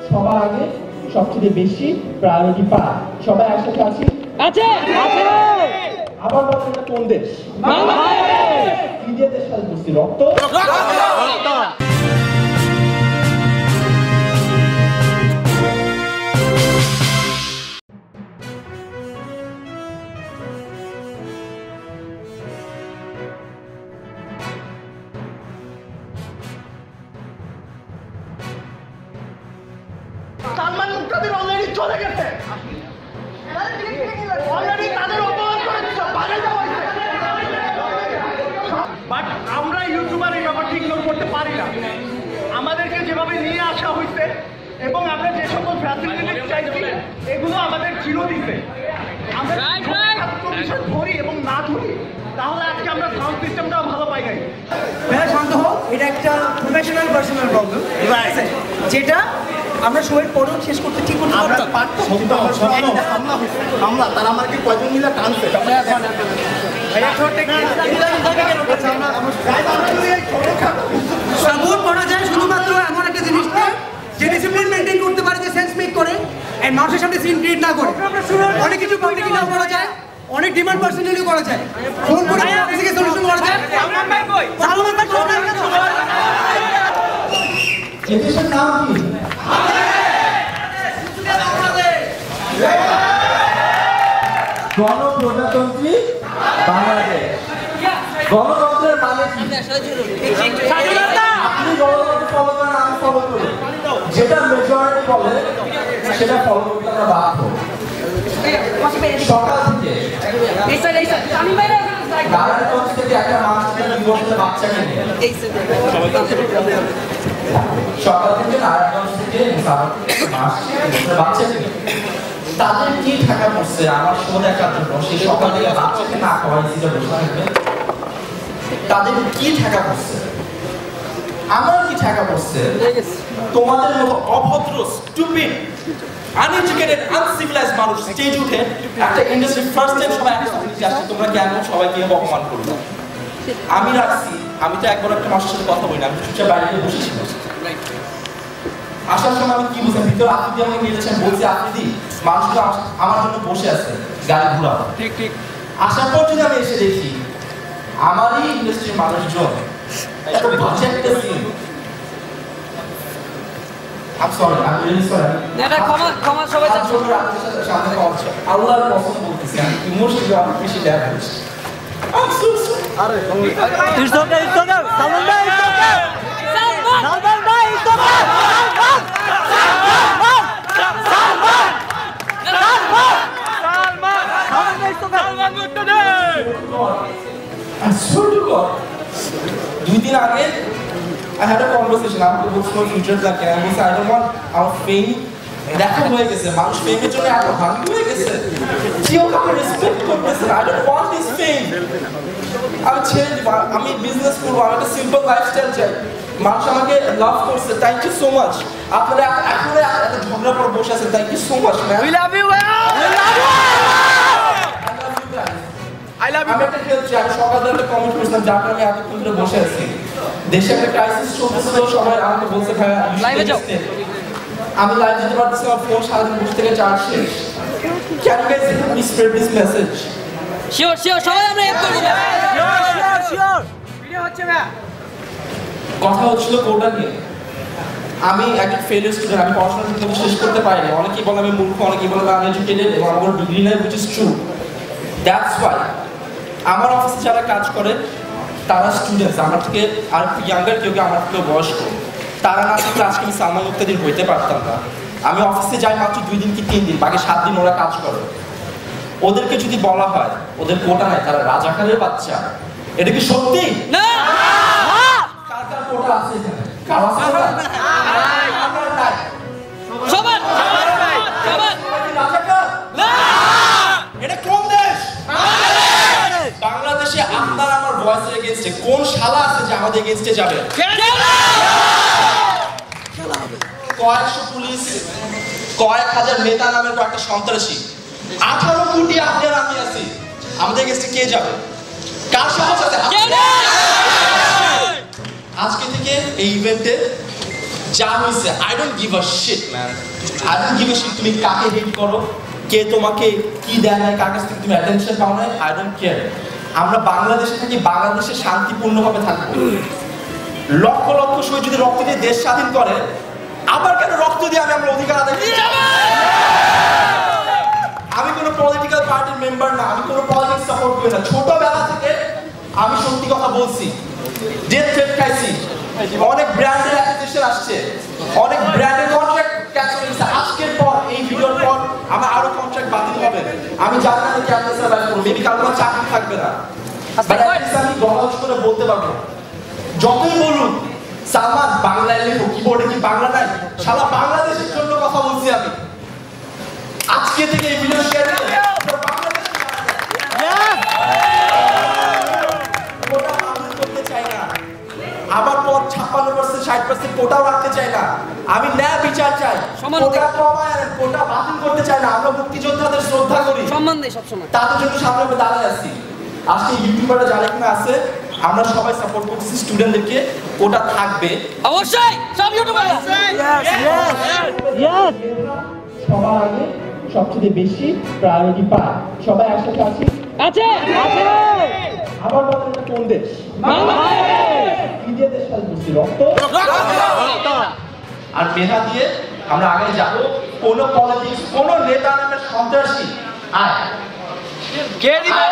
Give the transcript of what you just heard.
সবার আগে সবচেয়ে বেশি প্রায়োরিটি পায়। সবাই একসাথে আছি? আছে আছে। আবার বলেন এটা কোন দেশ? বাংলাদেশ। কি দিয়ে দেশ স্বাধীন করছি? রক্ত। সালমান মুক্তাদির অলরেডি চলে গেছে, অলরেডি তাদের অপমান করে পাগল দেওয়া হয়েছে। বাট আমরা ইউটিউবার এই ব্যাপারটা ইগনোর করতে পারি না। আমাদেরকে যেভাবে নিয়ে আসা হয়েছে এবং আমরা যে সকল ফ্যাসিলিটি চাইছি এগুলো আমাদের চির দিতে। আমরা বিষয় ধরি এবং না ধরি তাহলে আজকে আমরা সাউন্ড সিস্টেমটাও ভালো পাই নাই। ভাইয়া শান্ত হও, এটা একটা প্রফেশনাল পার্সোনাল প্রবলেম, যেটা আমরা শোয়ের পরেও শেষ করতে ঠিক করতে পারতাম। হামলা তারা আমাকে কয়জন মিলে টানছে। সাপোর্ট করা যায় শুধুমাত্র এমন একটা জিনিসকে যে ডিসিপ্লিন মেনটেন করতে পারে, যে সেন্স মেক করে এন্ড মানুষের সামনে সিন ক্রিয়েট না করে। অনেক কিছু পাবলিক নাও করা যায়, অনেক ডিমান্ড পার্সোনালি করা যায়, ফোন করে অফিসে সলিউশন করা যায়। সালমান ভাই দেশের নাম কি? গণপ্রজাতন্ত্রী বাংলাদেশ। গণতন্ত্রের মানে কি? আপনি গণতন্ত্র ফলো করেন, আমি ফলো করি। যেটা মেজরিটি বলে সেটা ফলো করতে আমরা বাধ্য। সকাল থেকে নারায়ণগঞ্জ থেকে একটা মানুষ 2 বছরের বাচ্চাকে নিয়ে সকাল থেকে নারায়ণগঞ্জ থেকে বাচ্চাকে নিয়ে তাদের কি ঢাকা পড়ছে আমার শো দেখার জন্য, সেই সকালে বাচ্চাকে না খাওয়াই দিতে বসে থাকবে। তাদের কি ঢাকা পড়ছে? আমার কি ঢাকা পড়ছে? তোমাদের মতো অভদ্র, স্টুপিড, আনএডুকেটেড, আনসিভিলাইজ মানুষ স্টেজ উঠে একটা ইন্ডাস্ট্রি ফার্স্ট টাইম সবাই একসাথে নিতে আসছে। তোমরা কেন সবাইকে অপমান করবে? আমি রাখছি, আমি তো একবার একটা মানুষের সাথে কথা বলি না, আমি চুপচাপ বাইরে গিয়ে বসেছিলাম। আসার সময় আমি কি বুঝলাম, ভিতরে আফ্রিদি আমাকে নিয়েছেন, বলছি আফ্রিদি মানুষগুলো আমার জন্য বসে আছে গাড়ি ঘোড়া। ঠিক ঠিক। আসার পর যদি আমি এসে দেখি আমারই ইন্ডাস্ট্রির মানুষজন এত বাজে একটা scene. I'm sorry, I'm really sorry. এটা ক্ষমা সবাই চাচ্ছেন। সামনে পৌঁছে আল্লাহর কসম বলতেছি, আমি ইমোশনালি অনেক বেশি ড্যামেজ। I'm so sorry. আরে it's okay, সালমান ভাই, it's okay. সালমান ভাই, it's okay. I swear to God. 2 দিন আগে I had a conversation. আমাকে বলছিল ফিউচার লাগে, আমি বলছি I don't want our fame. দেখা হয়ে গেছে, মানুষ ফেমের জন্য এত হাঙ্গি হয়ে গেছে, কেউ কাউকে রেসপেক্ট করতেছে না। I don't want this fame. আমি ছেড়ে দিব, আমি বিজনেস করবো, আমি একটা সিম্পল লাইফস্টাইল চাই। মানুষ আমাকে লাভ করছে, থ্যাংক ইউ সো মাচ। আপনারা এখনো এত ঝগড়া পর বসে আছেন, thank you so much ma'am. We love you, we love you. I love you. আমি একটা হেল্প চাই। আমি সকালে একটা কমেন্ট করেছিলাম যার কারণে এতক্ষণ ধরে বসে আছি। দেশে একটা ক্রাইসিস চলতেছিল, সবাই আমাকে বলছে ভাইয়া লাইভে যাও। আমি লাইভ যেতে পারতেছি, আমার ফোন সারাদিন বসে থেকে চার্জ শেষ। Can you guys help me spread this message? Sure, সবাই আমরা হেল্প করব। Sure. ভিডিও হচ্ছে ভাই। কথা হচ্ছিল কোটা নিয়ে। আমি একটা ফেলিয়ার স্টুডেন্ট, আমি পড়াশোনা ঠিকমতো শেষ করতে পারিনি। অনেকেই বলে আমি মূর্খ, অনেকেই বলে আমি আনএডুকেটেড এবং আমার ডিগ্রি নাই, which is true. That's why আমার অফিসে যারা কাজ করে তারা স্টুডেন্টস, আমার থেকে আর ইয়াঙ্গার, কেউ আমার থেকে বয়স্ক। তারা না থাকলে আজকে আমি সালমান মুক্তাদির হইতে পারতাম না। আমি অফিসে যাই মাত্র 2 দিন কি 3 দিন, বাকি 7 দিন ওরা কাজ করে। ওদেরকে যদি বলা হয় ওদের কোটা নাই, তারা রাজাকারের বাচ্চা, এটা কি সত্যি? না। কার কার কোটা আছে এখানে? কার আছে কোটা? আমার নাই। সবার রাজাকার না। এটা কোন দেশ? বাংলাদেশে আপনার আমার ভয়েসের এগেইনস্টে কোন শালা আছে যে আমাদের এগেইনস্টে যাবে? কয়েকশো পুলিশ, কয়েক হাজার নেতা নামের কয়েকটা সন্ত্রাসী, 18 কোটি আপনার আমি আছি, আমাদের এগেইনস্টে কে যাবে? কার সাহস আছে? আজকে থেকে এই ইভেন্টে যা হয়েছে I don't give a shit man, I don't give a shit তুমি কাকে হেট করো, কে তোমাকে কি দেয় নাই, কার কাছ থেকে তুমি অ্যাটেনশন পাও না, আই ডোন্ট কেয়ার। আমরা বাংলাদেশে থাকি, বাংলাদেশে শান্তিপূর্ণভাবে থাকবো। লক্ষ লক্ষ শহীদ যদি রক্ত দিয়ে দেশ স্বাধীন করে, আবার কেন রক্ত দিয়ে আমরা অধিকার আদায় করতে যাব? আমি কোনো পলিটিক্যাল পার্টির মেম্বার না, আমি কোনো পলিটিক্স সাপোর্ট করি না। ছোটবেলা থেকে আমি সত্যি কথা বলছি, ডেথ থ্রেট খাইছি, অনেক ব্র্যান্ডের অ্যাকুজেশন আসছে, অনেক ব্র্যান্ডের কন্ট্রাক্ট ক্যান্সেল হয়েছে। আজকের পর এই ভিডিওর পর আমার আরো কন্ট্রাক্ট বাতিল হবে। আমি জানি না কি আপনি সার্ভাইভ করবো, মেবি কারো কোনো চাকরি থাকবে না, বাট আমি গলা করে বলতে পারবো, যতই বলুন সালমান বাংলায় লেখো, কিবোর্ডে কি বাংলা নাই, সারা বাংলাদেশের জন্য কথা বলছি আমি। আজকে থেকে এই ভিডিও শেয়ার করে করতে চাই না, আবার পর 56% 60% কোটাও রাখতে চাই না, আমি ন্যায় বিচার চাই, কোটা কমায় কোটা বাতিল করতে চাই না। আমরা মুক্তিযোদ্ধাদের শ্রদ্ধা করি, সম্মান দেই সবসময়, তাদের জন্য সামনে দাঁড়ায় আছি। আজকে ইউটিউবাররা যারা কিনা আছে, আমরা সবাই সাপোর্ট করতেছি স্টুডেন্টদেরকে, কোটা থাকবে অবশ্যই, সব ইউটিউবাররা সবার আগে সবচেয়ে বেশি প্রায়োরিটি পায়। সবাই একসাথে আছি, আছে আছে। আবার বলেন এটা কোন দেশ? বাংলাদেশ। কি দিয়ে দেশ স্বাধীন করছি? রক্ত আর মেধা দিয়ে আমরা আগে যাব। কোন পলিটিক্স, কোন নেতা নামের সন্ত্রাসী আয় কে দিবে?